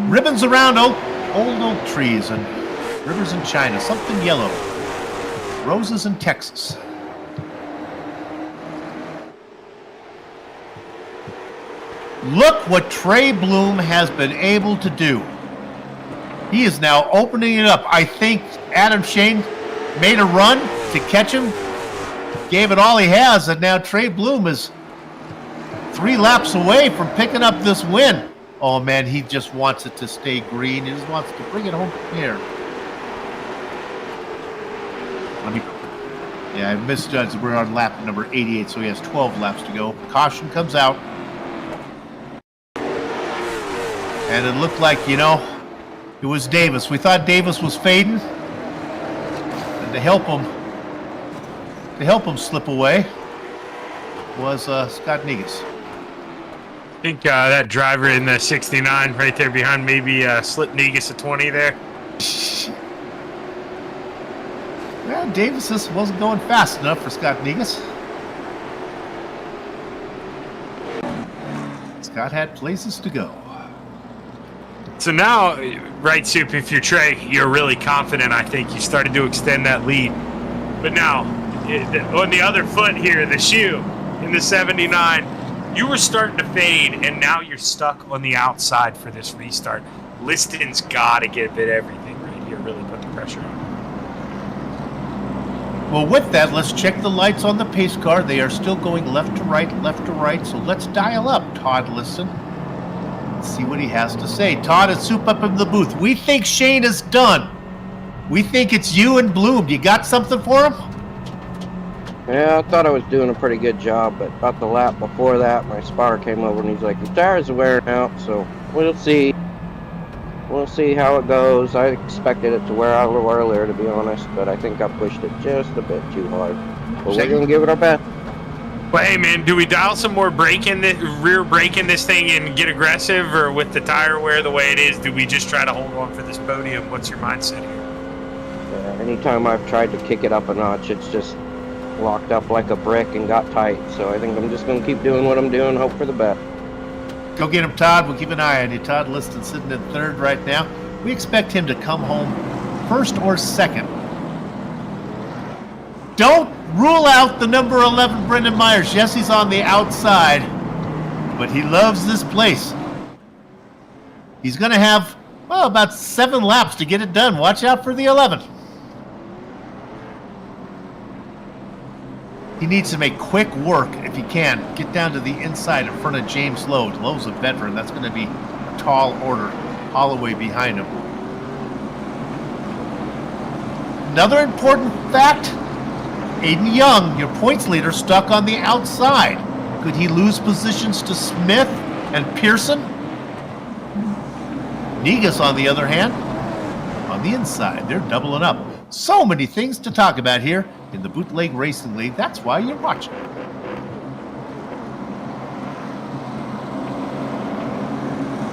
ribbons around old oak trees and rivers in China. Something yellow. Roses in Texas. Look what Trey Bloom has been able to do. He is now opening it up. I think Adam Shane made a run to catch him, gave it all he has, and now Trey Bloom is 3 laps away from picking up this win. Oh, man, he just wants it to stay green. He just wants to bring it home here. Yeah, I misjudged. We're on lap number 88, so he has 12 laps to go. Caution comes out. And it looked like, it was Davis. We thought Davis was fading. And to help him slip away was Scott Negus. I think that driver in the 69 right there behind maybe slipped Negus a 20 there. Well, Davis just wasn't going fast enough for Scott Negus. Scott had places to go. So now, right, Soup, if you're Trey, you're really confident, I think. You started to extend that lead. But now, on the other foot here, the shoe in the 79, you were starting to fade, and now you're stuck on the outside for this restart. Liston's got to give it everything right here, really put the pressure on. Well, with that, let's check the lights on the pace car. They are still going left to right, so let's dial up Todd Liston. Let's see what he has to say. Todd is Soup up in the booth. We think Shane is done. We think it's you and Bloom. You got something for him? Yeah, I thought I was doing a pretty good job, but about the lap before that, my spotter came over and he's like, "The tires are wearing out," so we'll see. We'll see how it goes. I expected it to wear out a little earlier, to be honest, but I think I pushed it just a bit too hard. But we're going to give it our best. Well, hey, man, do we dial some more rear brake in this thing and get aggressive, or with the tire wear the way it is, do we just try to hold on for this podium? What's your mindset here? Anytime I've tried to kick it up a notch, it's just locked up like a brick and got tight. So I think I'm just going to keep doing what I'm doing, hope for the best. Go get him, Todd. We'll keep an eye on you. Todd Liston sitting in third right now. We expect him to come home first or second. Don't rule out the number 11, Brendan Myers. Yes, he's on the outside, but he loves this place. He's going to have, about 7 laps to get it done. Watch out for the 11. He needs to make quick work if he can. Get down to the inside in front of James Lowe. Lowe's a veteran. That's going to be a tall order. Holloway behind him. Another important fact, Aiden Young, your points leader, stuck on the outside. Could he lose positions to Smith and Pearson? Negus, on the other hand, on the inside. They're doubling up. So many things to talk about here in the Bootleg Racing League. That's why you're watching.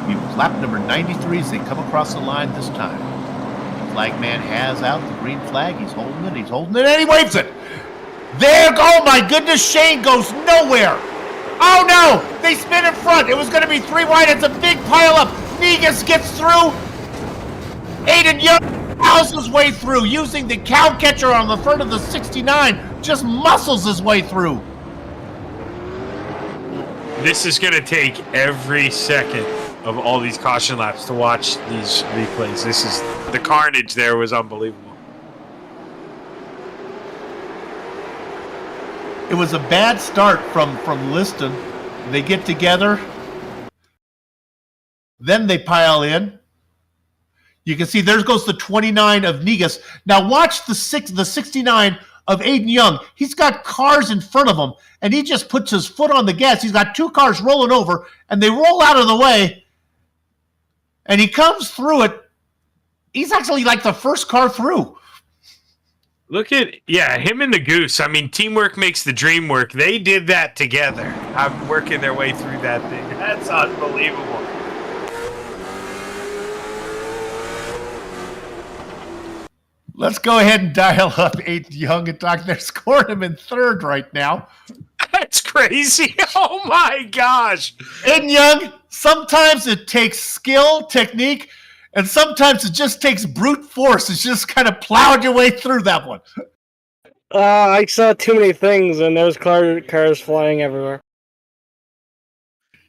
We've lap number 93 as they come across the line this time. The flag man has out the green flag. He's holding it, and he waves it. There, oh my goodness, Shane goes nowhere. Oh no, they spin in front. It was going to be 3 wide. It's a big pile up. Negus gets through. Aiden Young plows his way through using the cow catcher on the front of the 69. Just muscles his way through. This is going to take every second of all these caution laps to watch these replays. The carnage there was unbelievable. It was a bad start from Liston. They get together. Then they pile in. You can see there goes the 29 of Negus. Now watch the 69 of Aiden Young. He's got cars in front of him, and he just puts his foot on the gas. He's got 2 cars rolling over, and they roll out of the way, and he comes through it. He's actually like the first car through. Look at, him and the Goose. I mean, teamwork makes the dream work. They did that together. I'm working their way through that thing. That's unbelievable. Let's go ahead and dial up Aiden Young and talk. They're scoring him in third right now. That's crazy. Oh, my gosh. Aiden Young, sometimes it takes skill, technique, and sometimes it just takes brute force. It's just kind of plowed your way through that one. I saw too many things, and there was cars flying everywhere.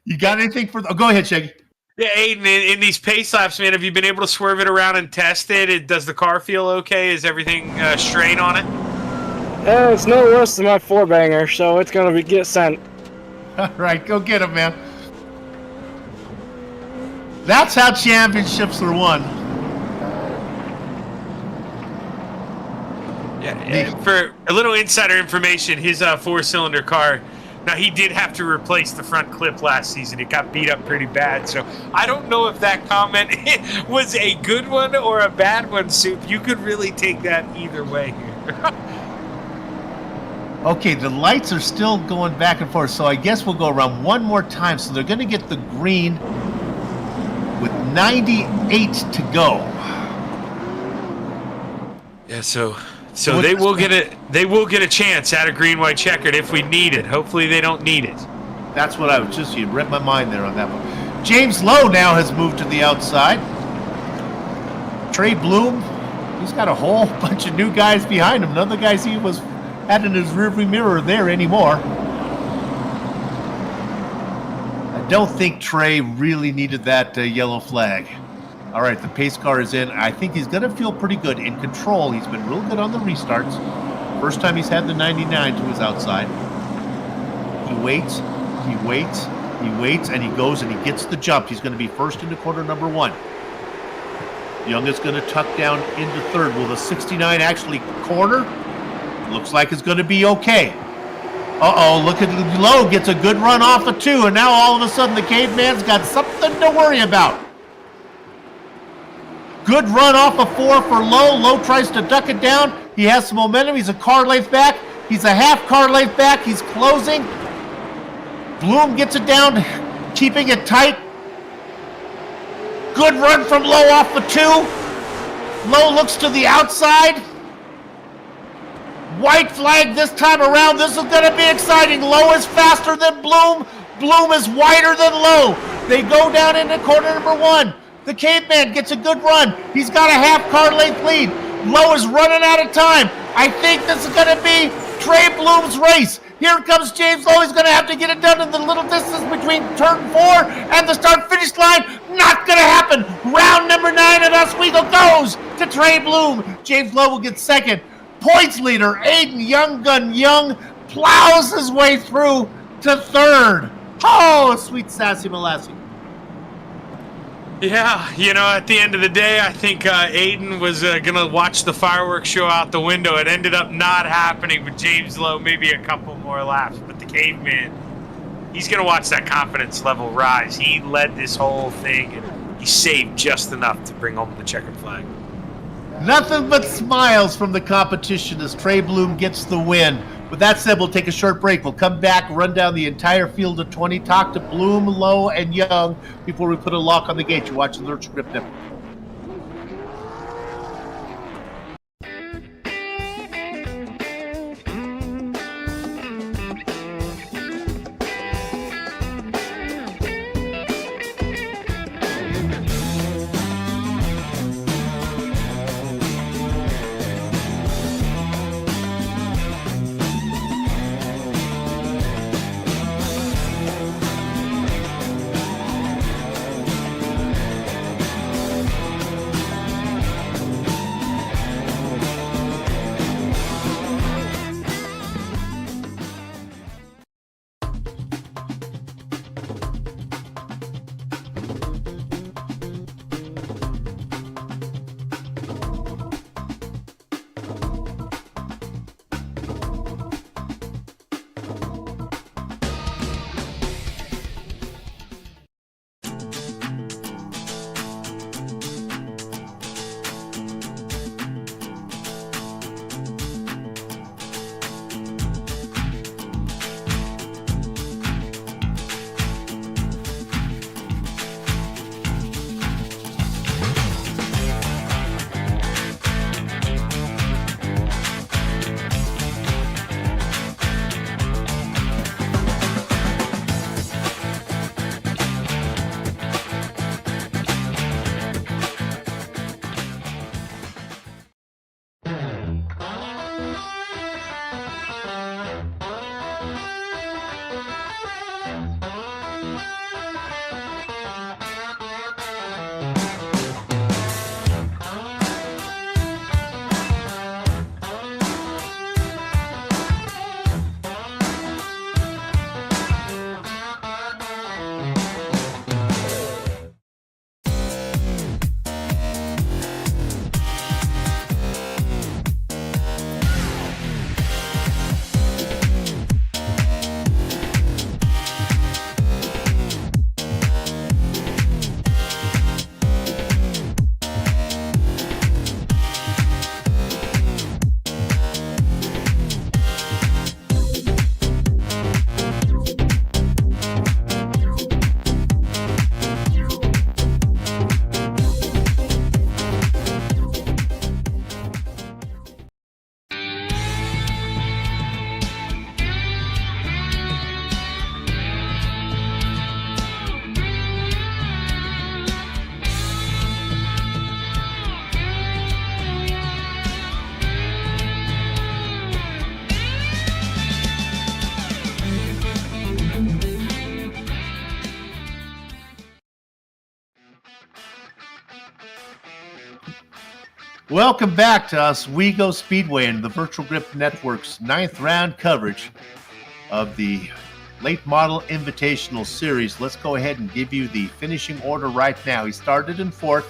You got anything for? Go ahead, Shaggy. Yeah, Aiden, in these pace laps, man, have you been able to swerve it around and test it? Does the car feel okay? Is everything straight on it? It's no worse than my 4-banger, so it's gonna get sent. All right, go get him, man. That's how championships are won. Yeah, for a little insider information, his 4-cylinder car, now he did have to replace the front clip last season. It got beat up pretty bad, so I don't know if that comment was a good one or a bad one, Soup. You could really take that either way here. Okay, the lights are still going back and forth, so I guess we'll go around one more time. So they're going to get the green with 98 to go. Yeah, so they will get a chance at a green white checkered if we need it. Hopefully they don't need it. That's what I was just, you read my mind there on that one. James Lowe now has moved to the outside. Trey Bloom, he's got a whole bunch of new guys behind him. None of the guys he had in his rearview mirror there anymore. I don't think Trey really needed that yellow flag. All right, the pace car is in. I think he's going to feel pretty good in control. He's been real good on the restarts. First time he's had the 99 to his outside. He waits, and he goes and he gets the jump. He's going to be first into quarter number 1. Young is going to tuck down into third. Will the 69 actually corner? Looks like it's going to be okay. Uh-oh, look at Lowe gets a good run off of 2, and now all of a sudden the caveman's got something to worry about. Good run off of 4 for Lowe. Lowe tries to duck it down. He has some momentum. He's a car length back. He's a half car length back. He's closing. Bloom gets it down, keeping it tight. Good run from Lowe off of 2. Lowe looks to the outside. White flag this time around. This is going to be exciting. Lowe is faster than Bloom. Bloom is wider than Lowe. They go down into quarter number 1. The caveman gets a good run. He's got a half car length lead. Lowe is running out of time. I think this is going to be Trey Bloom's race. Here comes James Lowe. He's going to have to get it done in the little distance between turn 4 and the start-finish line. Not going to happen. Round number 9 at Oswego goes to Trey Bloom. James Lowe will get second. Points leader, Aiden Young Gun Young, plows his way through to third. Oh, sweet sassy molasses. Yeah, at the end of the day, I think Aiden was going to watch the fireworks show out the window. It ended up not happening with James Lowe, maybe a couple more laps. But the caveman, he's going to watch that confidence level rise. He led this whole thing, and he saved just enough to bring home the checkered flag. Nothing but smiles from the competition as Trey Bloom gets the win. With that said, we'll take a short break. We'll come back, run down the entire field of 20, talk to Bloom, Lowe, and Young before we put a lock on the gate. You're watching the Lurch Script Network. Welcome back to Oswego Speedway and the Virtual Grip Network's 9th round coverage of the Late Model Invitational Series. Let's go ahead and give you the finishing order right now. He started in 4th.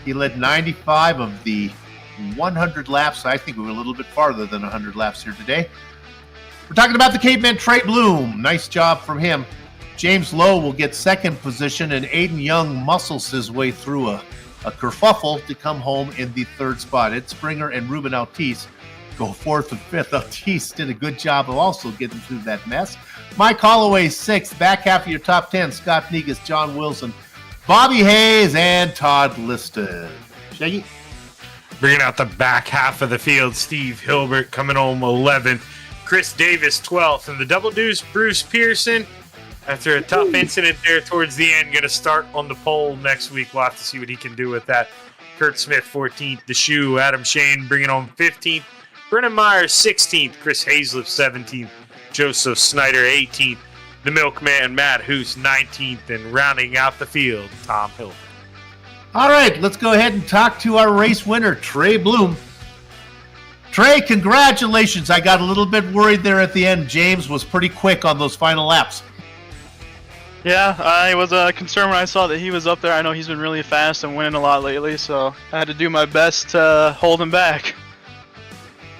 He led 95 of the 100 laps. I think we were a little bit farther than 100 laps here today. We're talking about the caveman Trey Bloom. Nice job from him. James Lowe will get 2nd position, and Aiden Young muscles his way through a kerfuffle to come home in the 3rd spot. Ed Springer and Ruben Altice go 4th and 5th. Altice did a good job of also getting through that mess. Mike Holloway 6th. Back half of your top 10, Scott Negus, John Wilson, Bobby Hayes, and Todd Liston. Shaggy? Bringing out the back half of the field, Steve Hilbert coming home 11th. Chris Davis 12th. And the double deuce, Bruce Pearson, after a tough incident there towards the end, going to start on the pole next week. We'll have to see what he can do with that. Kurt Smith 14th. The shoe, Adam Shane bringing home 15th. Brennan Myers 16th. Chris Hazlett 17th. Joseph Snyder 18th. The Milkman Matt Hoos 19th. And rounding out the field, Tom Hilton. All right, let's go ahead and talk to our race winner, Trey Bloom. Trey, congratulations. I got a little bit worried there at the end. James was pretty quick on those final laps. Yeah, I was concerned when I saw that he was up there. I know he's been really fast and winning a lot lately, so I had to do my best to hold him back.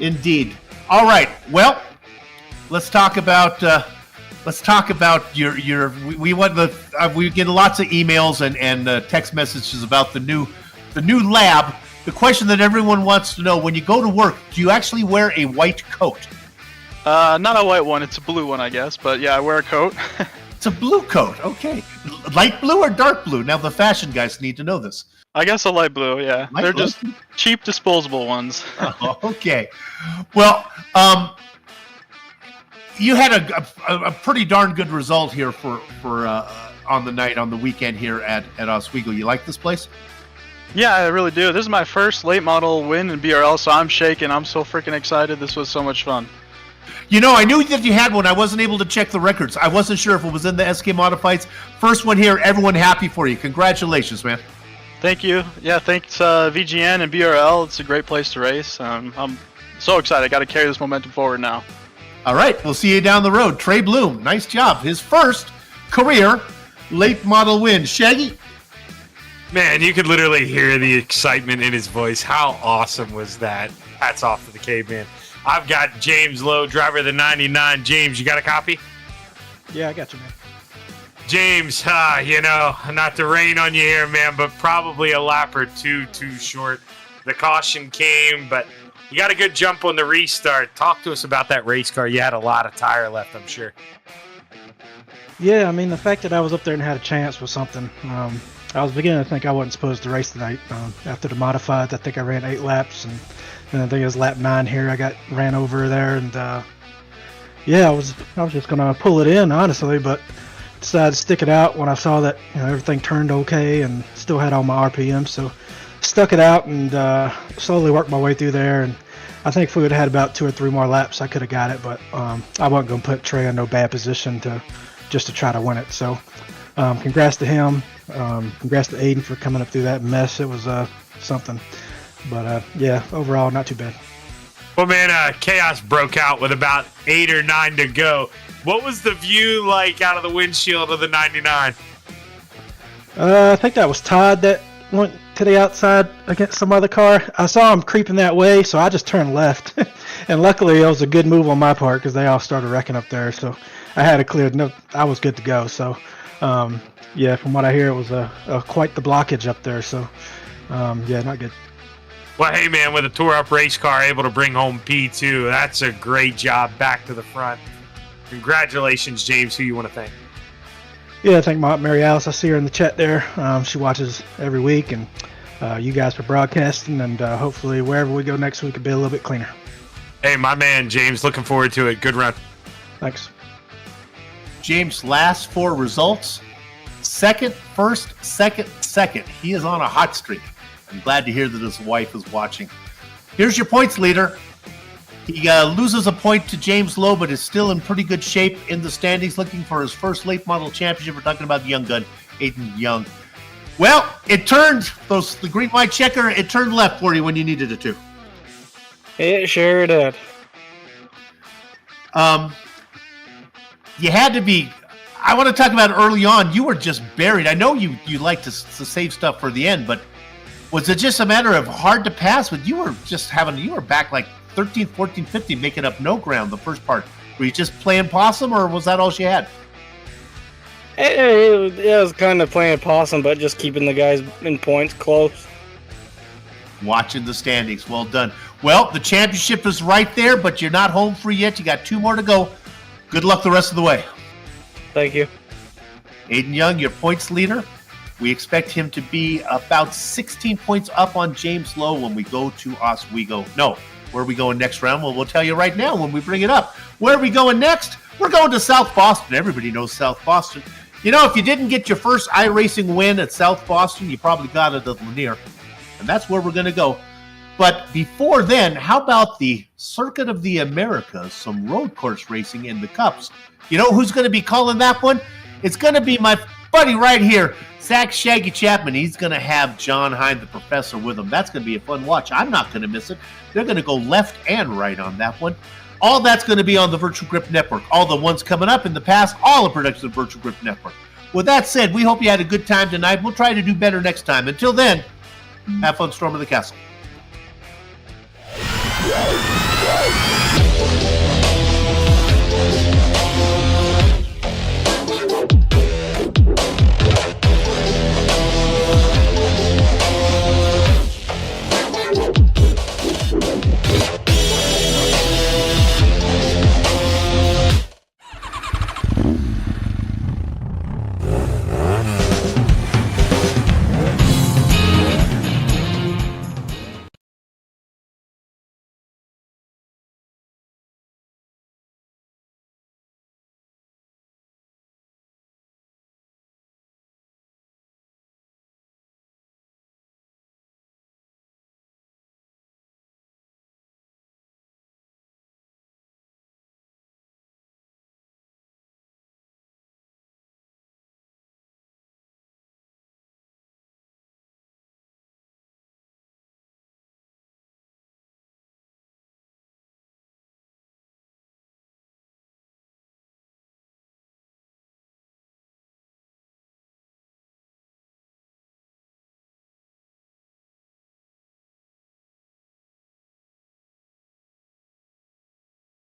Indeed. All right. Well, let's talk about your. We want we get lots of emails and text messages about the new lab. The question that everyone wants to know: when you go to work, do you actually wear a white coat? Not a white one. It's a blue one, I guess. But yeah, I wear a coat. It's a blue coat. Okay. Light blue or dark blue? Now the fashion guys need to know this. I guess a light blue, yeah. They're just cheap disposable ones. Oh, okay. Well, you had a pretty darn good result here for on the weekend here at Oswego. You like this place? Yeah, I really do. This is my first late model win in BRL, so I'm shaking. I'm so freaking excited. This was so much fun. You know, I knew that you had one. I wasn't able to check the records. I wasn't sure if it was in the SK Modifieds. First one here. Everyone happy for you. Congratulations, man. Thank you. Yeah, thanks VGN and BRL. It's a great place to race. I'm so excited. I got to carry this momentum forward now. All right. We'll see you down the road. Trey Bloom, nice job. His first career late model win. Shaggy? Man, you could literally hear the excitement in his voice. How awesome was that? Hats off to the caveman. I've got James Lowe, driver of the 99. James, you got a copy? Yeah, I got you, man. James, not to rain on you here, man, but probably a lap or two too short. The caution came, but you got a good jump on the restart. Talk to us about that race car. You had a lot of tire left, I'm sure. Yeah, I mean, the fact that I was up there and had a chance was something. I was beginning to think I wasn't supposed to race tonight. After the modifieds, I think I ran 8 laps, and then I think it was lap 9 here. I ran over there, and I was just gonna pull it in, honestly, but decided to stick it out when I saw that everything turned okay and still had all my RPM. So stuck it out and slowly worked my way through there. And I think if we would have had about 2 or 3 more laps, I could have got it, but I wasn't gonna put Trey in no bad position to try to win it. So congrats to him. Congrats to Aiden for coming up through that mess. It was something. But overall, not too bad. Well, man, chaos broke out with about 8 or 9 to go. What was the view like out of the windshield of the 99? I think that was Todd that went to the outside against some other car. I saw him creeping that way, so I just turned left. And luckily, it was a good move on my part because they all started wrecking up there. So I had a clear. No, I was good to go. So, from what I hear, it was quite the blockage up there. So, not good. Well, hey, man, with a tore-up race car able to bring home P2, that's a great job back to the front. Congratulations, James. Who you want to thank? Yeah, I thank Mary Alice. I see her in the chat there. She watches every week, and you guys for broadcasting, and hopefully wherever we go next week, it'll be a little bit cleaner. Hey, my man, James. Looking forward to it. Good run. Thanks. James' last 4 results. Second, first, second. He is on a hot streak. I'm glad to hear that his wife is watching. Here's your points leader. He loses a point to James Lowe, but is still in pretty good shape in the standings, looking for his first late model championship. We're talking about the young gun, Aiden Young. Well, it turned the green-white checker. It turned left for you when you needed it to. It sure did. You had to be. I want to talk about early on. You were just buried. I know you like to save stuff for the end, but was it just a matter of hard to pass? But you were back like 13, 14, 15, making up no ground the first part. Were you just playing possum, or was that all she had? It was kind of playing possum, but just keeping the guys in points close. Watching the standings. Well done. Well, the championship is right there, but you're not home free yet. You got 2 more to go. Good luck the rest of the way. Thank you. Aiden Young, your points leader. We expect him to be about 16 points up on James Lowe when we go to Oswego. No, where are we going next round? Well, we'll tell you right now when we bring it up. Where are we going next? We're going to South Boston. Everybody knows South Boston. You know, if you didn't get your first iRacing win at South Boston, you probably got it at Lanier. And that's where we're going to go. But before then, how about the Circuit of the Americas, some road course racing in the Cups? You know who's going to be calling that one? It's going to be my buddy right here, Zach Shaggy Chapman. He's going to have John Hine, the professor, with him. That's going to be a fun watch. I'm not going to miss it. They're going to go left and right on that one. All that's going to be on the Virtual Grip Network. All the ones coming up in the past, all the productions of the Virtual Grip Network. With that said, we hope you had a good time tonight. We'll try to do better next time. Until then, have fun storming the castle.